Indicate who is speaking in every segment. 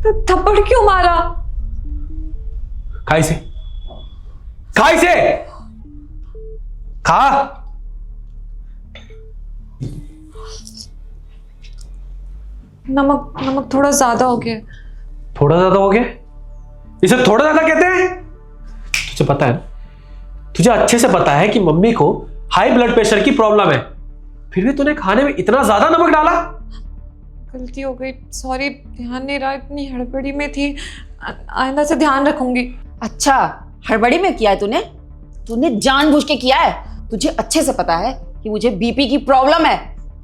Speaker 1: थप्पड़ क्यों मारा?
Speaker 2: खा इसे, खा इसे, खा।
Speaker 1: नमक थोड़ा ज्यादा हो गया।
Speaker 2: थोड़ा ज्यादा हो गया? इसे थोड़ा ज्यादा कहते हैं? तुझे पता है, तुझे अच्छे से पता है कि मम्मी को हाई ब्लड प्रेशर की प्रॉब्लम है, फिर भी तूने खाने में इतना ज्यादा नमक डाला।
Speaker 1: गलती हो गई, सॉरी, ध्यान नहीं रहा, इतनी हड़बड़ी में थी। आइंदा से ध्यान रखूंगी।
Speaker 3: अच्छा, हड़बड़ी में किया है तूने? तूने जानबूझ के किया है। तुझे अच्छे से पता है कि मुझे बीपी की प्रॉब्लम है,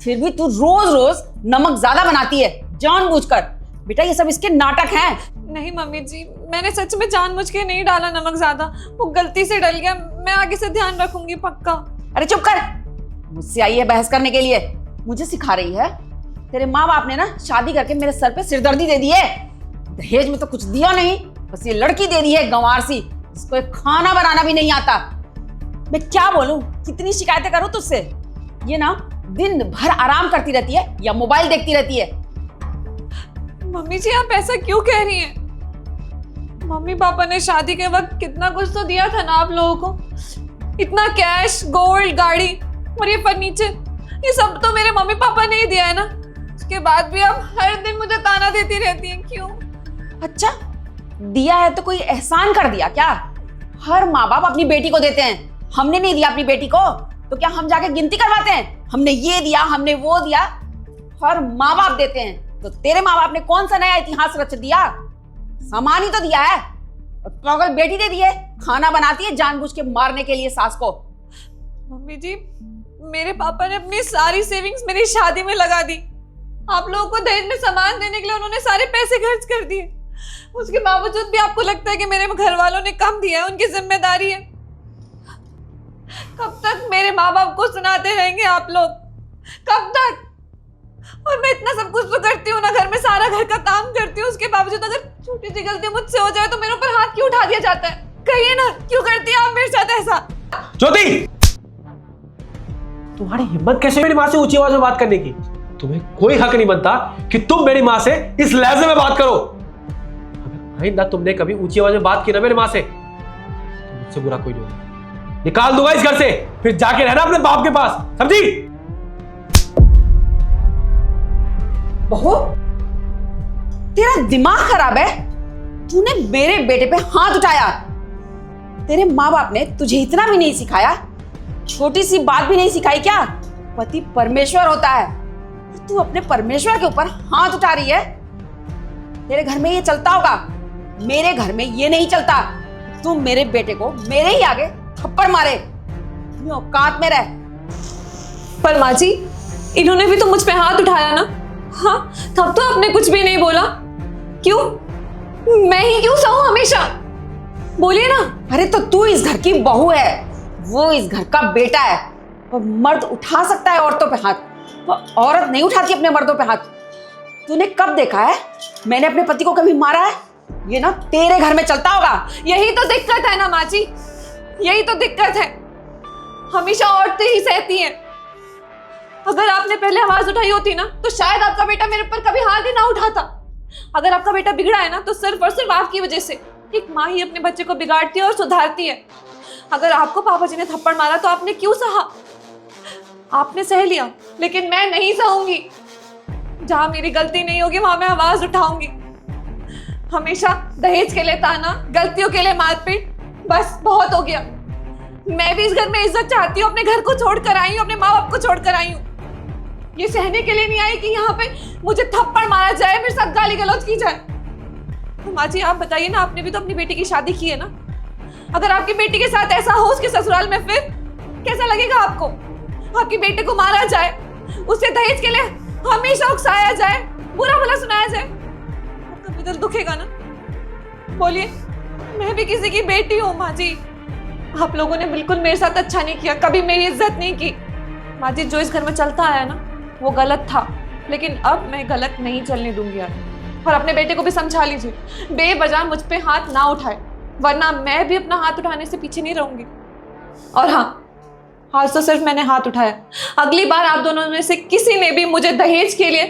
Speaker 3: फिर भी तू रोज रोज नमक ज्यादा बनाती है जानबूझकर। बेटा ये सब इसके नाटक हैं।
Speaker 1: नहीं मम्मी जी, मैंने सच में जानबूझ के नहीं डाला नमक ज्यादा, वो गलती से डल गया। मैं आगे से ध्यान रखूंगी पक्का।
Speaker 3: अरे चुप कर, मुझसे आई है बहस करने के लिए, मुझे सिखा रही है। तेरे माँ बाप ने ना शादी करके मेरे सर पे सिरदर्दी दे दी है। दहेज में तो कुछ दिया नहीं, बस ये लड़की दे दी है गंवार सी, जिसको एक खाना बनाना भी नहीं आता। मैं क्या बोलूं, कितनी शिकायतें करूं तुझसे। ये ना दिन भर आराम करती रहती है या मोबाइल देखती रहती है।
Speaker 1: मम्मी जी आप ऐसा क्यों कह रही हैं? मम्मी पापा ने शादी के वक्त कितना कुछ तो दिया था ना आप लोगों को। इतना कैश, गोल्ड, गाड़ी और ये फर्नीचर, ये सब तो मेरे मम्मी पापा ने ही दिया है ना। उसके बाद भी आप हर दिन मुझे ताना देती रहती हैं, क्यों?
Speaker 3: अच्छा, दिया है तो कोई एहसान कर दिया क्या? हर माँ बाप अपनी बेटी को देते हैं। हमने नहीं दिया अपनी बेटी को तो क्या हम जाके गिनती करवाते हैं? हमने ये दिया, हमने वो दिया। हर माँ बाप देते हैं। तो तेरे माँ बाप ने कौन सा नया इतिहास रच दिया? सामान ही तो दिया है। और पागल बेटी दे दी है, खाना बनाती है जानबूझ के मारने के लिए सास को।
Speaker 1: मम्मी जी, मेरे पापा ने अपनी सारी सेविंग्स मेरी शादी में लगा दी। आप लोगों को दहेज में सामान देने के लिए उन्होंने सारे पैसे खर्च कर दिए। उसके बावजूद भी आपको लगता है कि मेरे घर वालों ने कम दिया है, उनकी जिम्मेदारी है। कब तक मेरे माँ बाप को सुनाते रहेंगे आप लोग? कब तक? और मैं इतना सब कुछ तो करती हूँ ना, घर में सारा घर का काम करती हूँ, उसके बावजूद अगर छोटी सी गलती मुझसे हो जाए तो मेरे ऊपर हाथ क्यों उठा दिया जाता है? कहिए ना, क्यों करती है आप मेरे साथ ऐसा?
Speaker 2: ज्योति, तुम्हारी हिम्मत कैसे मेरी माँ से ऊंची आवाज में बात करने की? तुम्हें कोई हक नहीं बनता कि तुम मेरी माँ से इस लहजे में बात करो। अगर आइंदा तुमने कभी ऊंची आवाज में बात की ना मेरी माँ से, तो मुझसे बुरा कोई नहीं होगा। निकाल दूंगा इस घर से, फिर जाके रहना अपने बाप के पास, समझी?
Speaker 3: बहू, तेरा दिमाग खराब है। तूने मेरे बेटे पे हाथ उठाया। तेरे माँ बाप ने तुझे इतना भी नहीं सिखाया? छोटी सी बात भी नहीं सिखाई क्या? पति परमेश्वर होता है। तू अपने परमेश्वर के ऊपर हाथ उठा रही है। तेरे घर में ये चलता होगा, मेरे घर में ये नहीं चलता। तू मेरे बेटे को मेरे ही आगे थप्पड़ मारे, अपनी औकात में रह।
Speaker 1: पर माँ जी, इन्होंने भी तो मुझ पे हाथ उठाया ना। हाँ, तब तो आपने कुछ भी नहीं बोला। क्यों? मैं ही क्यों सहूं हमेशा? बोलिए ना।
Speaker 3: अरे तो तू इस घर की बहू है, वो इस घर का बेटा है। और मर्द उठा सकता है औरतों पे हाथ, वो औरत नहीं उठाती अपने मर्दों पे हाथ। तूने कब देखा है मैंने अपने पति को कभी मारा है? ये ना तेरे घर में चलता होगा।
Speaker 1: यही तो दिक्कत है ना माँ जी, यही तो दिक्कत है। हमेशा औरतें ही सहती हैं। अगर आपने पहले आवाज उठाई होती ना, तो शायद आपका बेटा मेरे ऊपर कभी हाथ ही ना उठाता। अगर आपका बेटा बिगड़ा है ना, तो सिर्फ और सिर्फ आपकी वजह से। एक माँ ही अपने बच्चे को बिगाड़ती है और सुधारती है। अगर आपको पापा जी ने थप्पड़ मारा तो आपने क्यों सहा? आपने सह लिया, लेकिन मैं नहीं सहूंगी। जहां मेरी गलती नहीं होगी वहां मैं आवाज उठाऊंगी। हमेशा दहेज के लिए ताना, गलतियों के लिए मारपीट, बस बहुत हो गया। मैं भी इस घर में इज्जत चाहती हूँ। अपने घर को छोड़कर आई हूँ, अपने माँ बाप को छोड़कर आई हूँ। ये सहने के लिए नहीं आई कि यहाँ पे मुझे थप्पड़ मारा जाए, मेरे साथ गाली गलौज की जाए। तो माँ जी आप बताइए ना, आपने भी तो अपनी बेटी की शादी की है ना। अगर आपकी बेटी के साथ ऐसा हो उसके ससुराल में, फिर कैसा लगेगा आपको? आपकी बेटे को मारा जाए, उसे दहेज के लिए हमेशा उकसाया जाए, बुरा भला सुनाया जाए, आपका दिल दुखेगा ना? बोलिए। मैं भी किसी की बेटी हूँ माँ जी। आप लोगों ने बिल्कुल मेरे साथ अच्छा नहीं किया, कभी मेरी इज्जत नहीं की। माँ जी जो इस घर में चलता आया ना, वो गलत था, लेकिन अब मैं गलत नहीं चलने दूंगी यार। और अपने बेटे को भी समझा लीजिए, बेवजह मुझ पे हाथ ना उठाए, वरना मैं भी अपना हाथ उठाने से पीछे नहीं रहूंगी। और हाँ, आज तो सिर्फ मैंने हाथ उठाया। अगली बार आप दोनों में से किसी ने भी मुझे दहेज के लिए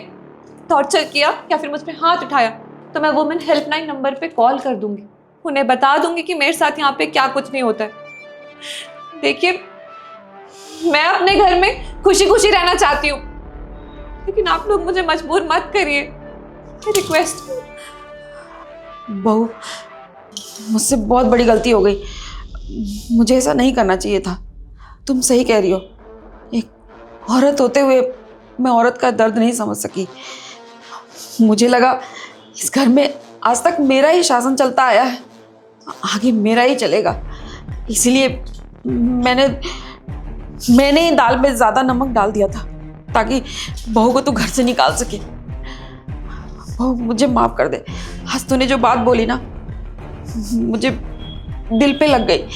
Speaker 1: टॉर्चर किया या फिर मुझ पे हाथ उठाया तो मैं वुमेन हेल्पलाइन नंबर पे कॉल कर दूंगी, उन्हें बता दूंगी कि मेरे साथ यहाँ पे क्या कुछ नहीं होता है। देखिए, मैं अपने घर में खुशी खुशी रहना चाहती हूँ, लेकिन आप लोग मुझे मजबूर मत करिए, रिक्वेस्ट।
Speaker 3: बहू, मुझसे बहुत बड़ी गलती हो गई, मुझे ऐसा नहीं करना चाहिए था। तुम सही कह रही हो, एक औरत होते हुए मैं औरत का दर्द नहीं समझ सकी। मुझे लगा इस घर में आज तक मेरा ही शासन चलता आया है, आगे मेरा ही चलेगा, इसलिए मैंने दाल में ज़्यादा नमक डाल दिया था ताकि बहू को तू घर से निकाल सके। बहू, मुझे माफ़ कर दे। आज तूने जो बात बोली ना, मुझे दिल पे लग गई।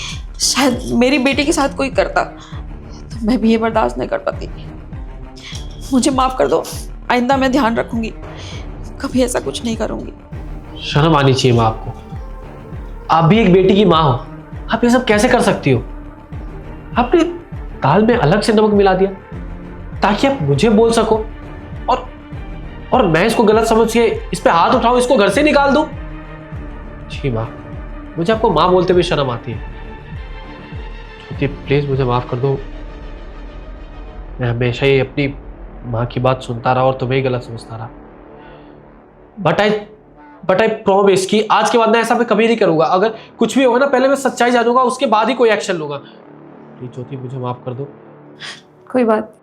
Speaker 3: शायद मेरी बेटी के साथ कोई करता तो मैं भी ये बर्दाश्त नहीं कर पाती। मुझे माफ़ कर दो, आइंदा मैं ध्यान रखूंगी, कभी ऐसा कुछ नहीं करूंगी।
Speaker 2: शर्म आनी चाहिए माँ आपको। आप भी एक बेटी की माँ हो, आप ये सब कैसे कर सकती हो? आपने दाल में अलग से नमक मिला दिया ताकि आप मुझे बोल सको, और मैं इसको गलत समझ के इस पे हाथ उठाऊं, इसको घर से निकाल दूं? जी माँ, मुझे आपको माँ बोलते हुए शर्म आती है। प्लीज मुझे माफ कर दो। मैं हमेशा ही अपनी माँ की बात सुनता रहा और तुम्हें ही गलत समझता रहा। बट आई प्रॉमिस कि आज के बाद मैं ऐसा मैं कभी नहीं करूंगा। अगर कुछ भी होगा ना, पहले मैं सच्चाई जानूंगा, उसके बाद ही कोई एक्शन लूंगा। प्लीज ज्योति, मुझे माफ कर दो।
Speaker 1: कोई बात